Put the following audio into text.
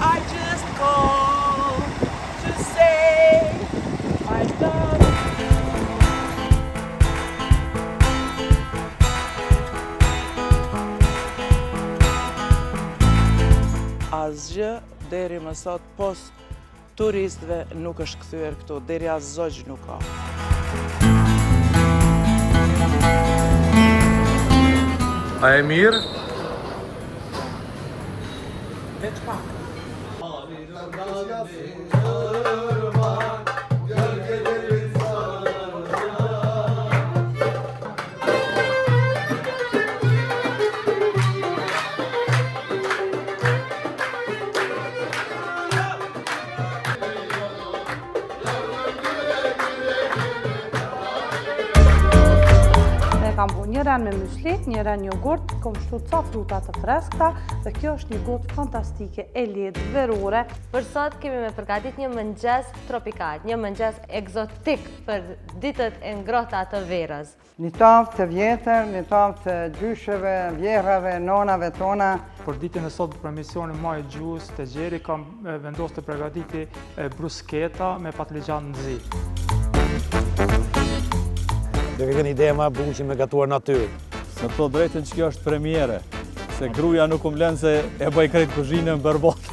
I just call to say I love you. Asgjë deri më sot pos turistëve nuk është kthyer këtu, deri as zogj nuk ka. A e mirë? Veç pak. Kam bu njëren me mysli, njëren jogurt, kom shtu ca fruta të freskta dhe kjo është një gotë fantastike, e lehtë, verore. Për sot kemi me përgatit një mëngjes tropikal, një mëngjes egzotik për ditët e ngrohta të verës. Një tavë të vjetër, një tavë të gjysheve, vjerave, nonave tona. Për ditën e sot për emisionin Maj Gjus të Gjeri kam vendos të përgatiti brusketa me patligjan në zi. Dhe kënë ideja ma bukur që me gatuar natyrë. Me të drejtën që kjo është premiere, se gruja nuk më lënë se e bëj krejt kuzhinën bërbotë.